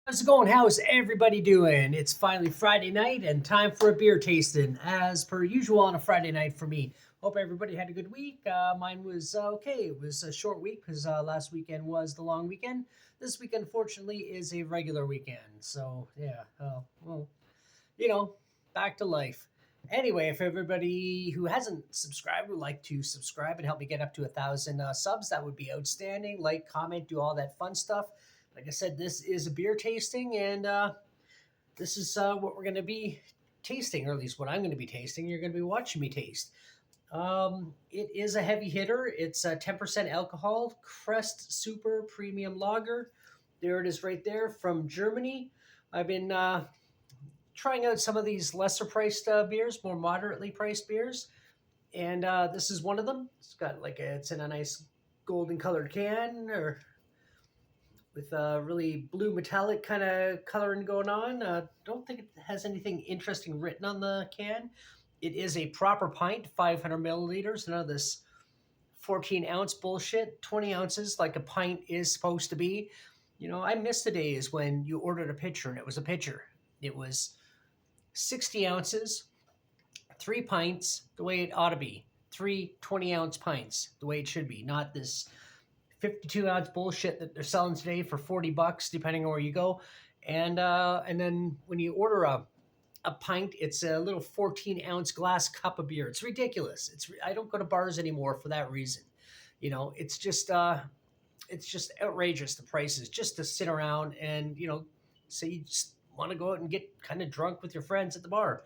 How's it going? How's everybody doing? It's finally Friday night and time for a beer tasting, as per usual on a Friday night for me. Hope everybody had a good week. Mine was okay. It was a short week because last weekend was the long weekend. This weekend, unfortunately, is a regular weekend. So, yeah, well, you know, back to life. Anyway, if everybody who hasn't subscribed would like to subscribe and help me get up to 1,000 subs, that would be outstanding. Like, comment, do all that fun stuff. Like I said, this is a beer tasting, and this is what we're going to be tasting, or at least what I'm going to be tasting. You're going to be watching me taste. It is a heavy hitter. It's 10% alcohol, Crest Super Premium Lager. There it is right there from Germany. I've been trying out some of these lesser priced beers, more moderately priced beers, and this is one of them. It's in a nice golden colored can, or with a really blue metallic kind of coloring going on. Don't think it has anything interesting written on the can. It is a proper pint, 500 milliliters. None of this 14-ounce bullshit, 20 ounces like a pint is supposed to be. I miss the days when you ordered a pitcher and it was a pitcher. It was 60 ounces, 3 pints, the way it ought to be. Three 20-ounce pints, the way it should be, not this 52-ounce bullshit that they're selling today for $40, depending on where you go. And then when you order a pint, it's a little 14-ounce glass cup of beer. It's ridiculous. I don't go to bars anymore for that reason. It's just outrageous, the prices, just to sit around and say you just want to go out and get kind of drunk with your friends at the bar.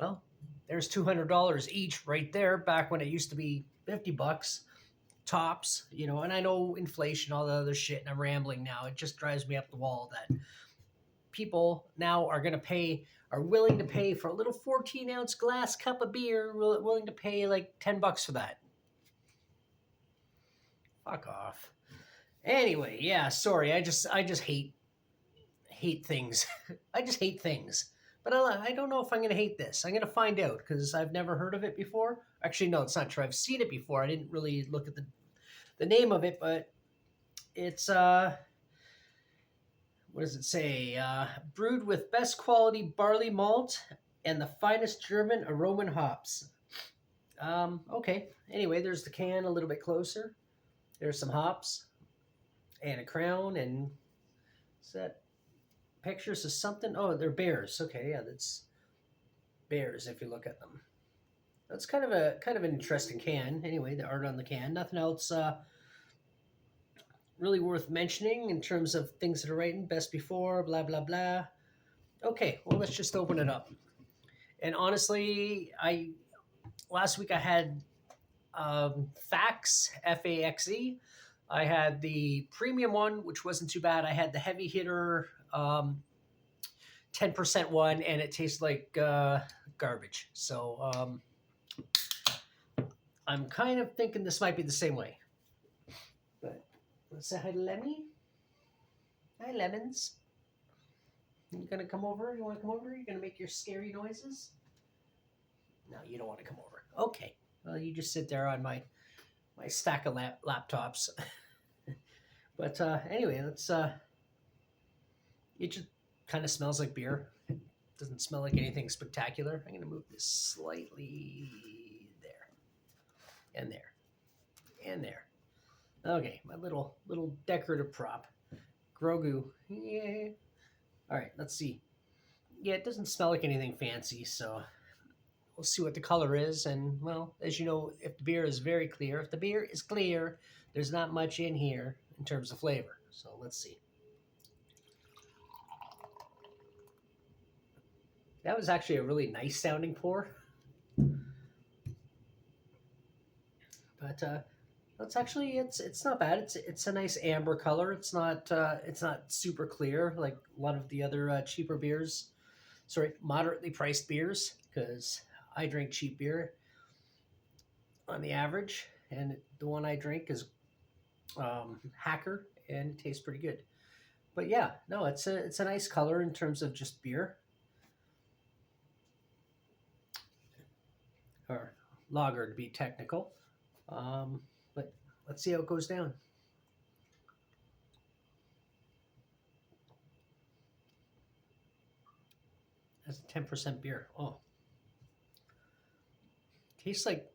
Well, there's $200 each right there, back when it used to be $50 tops. And I know inflation, all the other shit, and I'm rambling now. It just drives me up the wall that people now are willing to pay for a little 14-ounce glass cup of beer, willing to pay like $10 for that. Fuck off. Anyway, yeah, sorry. I just hate things. I just hate things. But I don't know if I'm going to hate this. I'm going to find out because I've never heard of it before. Actually, no, it's not true. I've seen it before. I didn't really look at the name of it, but it's what does it say? Brewed with best quality barley malt and the finest German aroma hops. Okay. Anyway, there's the can a little bit closer. There's some hops and a crown, and is that pictures of something? Oh, they're bears. Okay, yeah, that's bears if you look at them. That's kind of an interesting can. Anyway, the art on the can. Nothing else really worth mentioning in terms of things that are written. Best before, blah blah blah. Okay, well let's just open it up. And honestly, I last week I had Faxe, Faxe. I had the premium one, which wasn't too bad. I had the heavy hitter 10% one, and it tastes like garbage. So I'm kind of thinking this might be the same way. But let's say hi to Lemmy. Hi, Lemons. You gonna come over? You want to come over? You gonna make your scary noises? No, you don't want to come over. Okay. Well, you just sit there on my stack of laptops. But anyway, let's. It just kind of smells like beer. It doesn't smell like anything spectacular. I'm gonna move this slightly there, and there, and there. Okay, my little decorative prop, Grogu. Yeah. All right, let's see. Yeah, it doesn't smell like anything fancy, so we'll see what the color is. And well, as you know, if the beer is very clear, if the beer is clear, there's not much in here in terms of flavor. So let's see. That was actually a really nice sounding pour. But it's not bad. It's a nice amber color. It's not super clear like a lot of the other cheaper beers. Sorry, moderately priced beers, because I drink cheap beer on the average, and the one I drink is Hacker, and it tastes pretty good. But yeah, no, it's a nice color in terms of just beer, or lager to be technical. But let's see how it goes down. That's a 10% beer. Oh, tastes like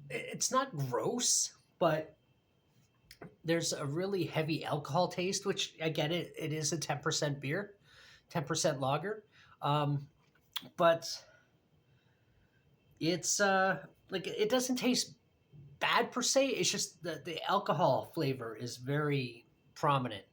it's not gross, but there's a really heavy alcohol taste, which I get it. It is a 10% beer, 10% lager. Um, but it's like it doesn't taste bad per se. It's just the alcohol flavor is very prominent,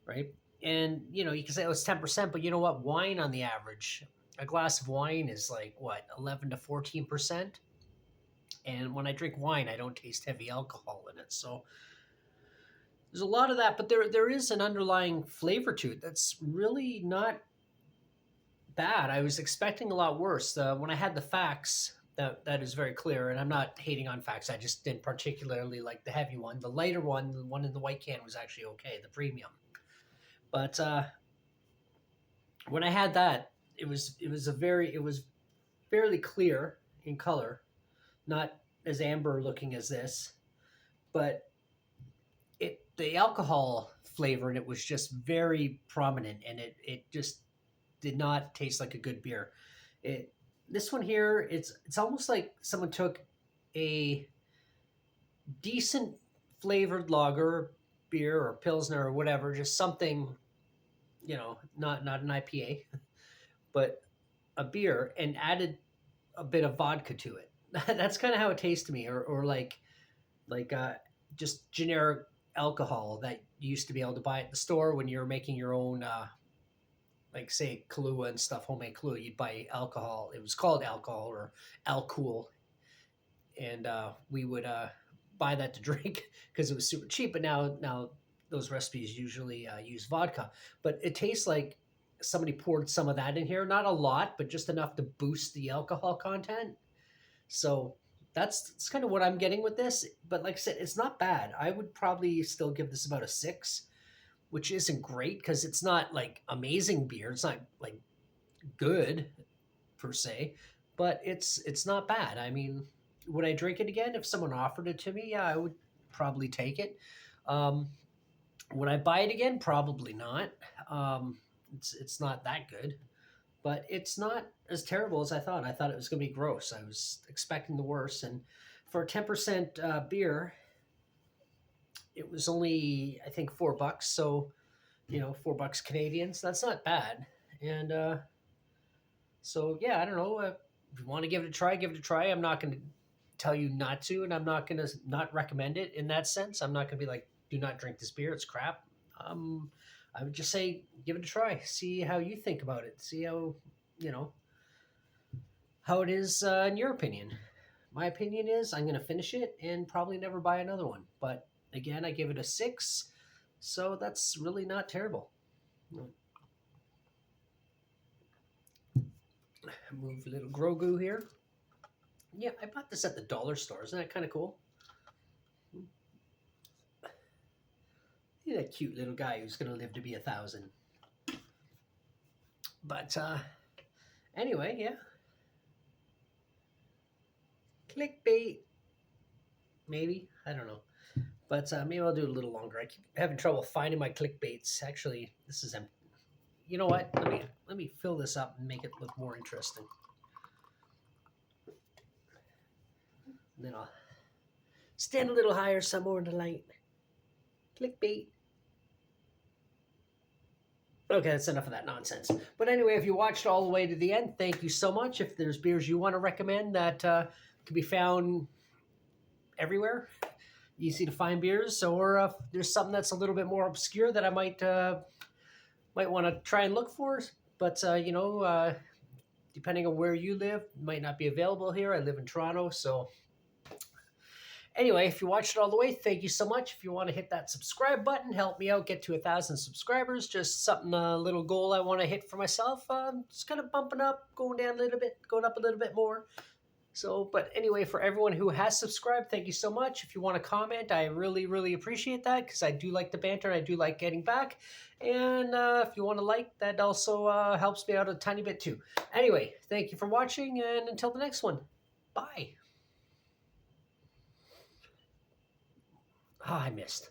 right? And you can say oh, it's 10%, but you know what? Wine on the average, a glass of wine is like what 11 to 14%. And when I drink wine, I don't taste heavy alcohol in it. So there's a lot of that, but there is an underlying flavor to it that's really not bad. I was expecting a lot worse. When I had the facts, that is very clear, and I'm not hating on facts. I just didn't particularly like the heavy one. The lighter one, the one in the white can, was actually okay, the premium. But when I had that, it was fairly clear in color, not as amber looking as this, but the alcohol flavor in it was just very prominent, and it just did not taste like a good beer. It This one here, it's almost like someone took a decent flavored lager, beer or pilsner or whatever, just something, not an IPA, but a beer, and added a bit of vodka to it. That's kind of how it tastes to me, or like just generic alcohol that you used to be able to buy at the store when you were making your own like say Kahlua and stuff, homemade Kahlua. You'd buy alcohol. It was called alcohol or alcohol, and we would buy that to drink because it was super cheap. But now those recipes usually use vodka, but it tastes like somebody poured some of that in here. Not a lot, but just enough to boost the alcohol content. So that's kind of what I'm getting with this. But like I said, it's not bad. I would probably still give this about a 6, which isn't great because it's not like amazing beer. It's not like good per se, but it's not bad. I mean, would I drink it again if someone offered it to me? Yeah, I would probably take it. Um, would I buy it again? Probably not. It's not that good, but it's not as terrible as I thought. I thought it was going to be gross. I was expecting the worst, and for a 10% beer, it was only I think $4. So $4 Canadian. So that's not bad. And so yeah, I don't know. If you want to give it a try, give it a try. I'm not going to tell you not to, and I'm not going to not recommend it in that sense. I'm not going to be like, do not drink this beer. It's crap. I would just say, give it a try. See how you think about it. See how you know how it is in your opinion. My opinion is I'm going to finish it and probably never buy another one. But again, I give it a 6, so that's really not terrible. Move a little Grogu here. Yeah, I bought this at the dollar store. Isn't that kind of cool? He's a cute little guy who's going to live to be 1,000. But anyway, yeah. Clickbait. Maybe. I don't know. But maybe I'll do it a little longer. I keep having trouble finding my clickbaits. Actually, this is empty. You know what? Let me fill this up and make it look more interesting. And then I'll stand a little higher somewhere in the light. Clickbait. Okay, that's enough of that nonsense. But anyway, if you watched all the way to the end, thank you so much. If there's beers you want to recommend that can be found everywhere, easy to find beers, or if there's something that's a little bit more obscure that I might want to try and look for, but depending on where you live, it might not be available here. I live in Toronto, so anyway, if you watched it all the way, thank you so much. If you want to hit that subscribe button, help me out, get to 1,000 subscribers. Just something, a little goal I want to hit for myself. Just kind of bumping up, going down a little bit, going up a little bit more. So, but anyway, for everyone who has subscribed, thank you so much. If you want to comment, I really, really appreciate that because I do like the banter and I do like getting back. And if you want to like, that also helps me out a tiny bit too. Anyway, thank you for watching, and until the next one, bye. I missed.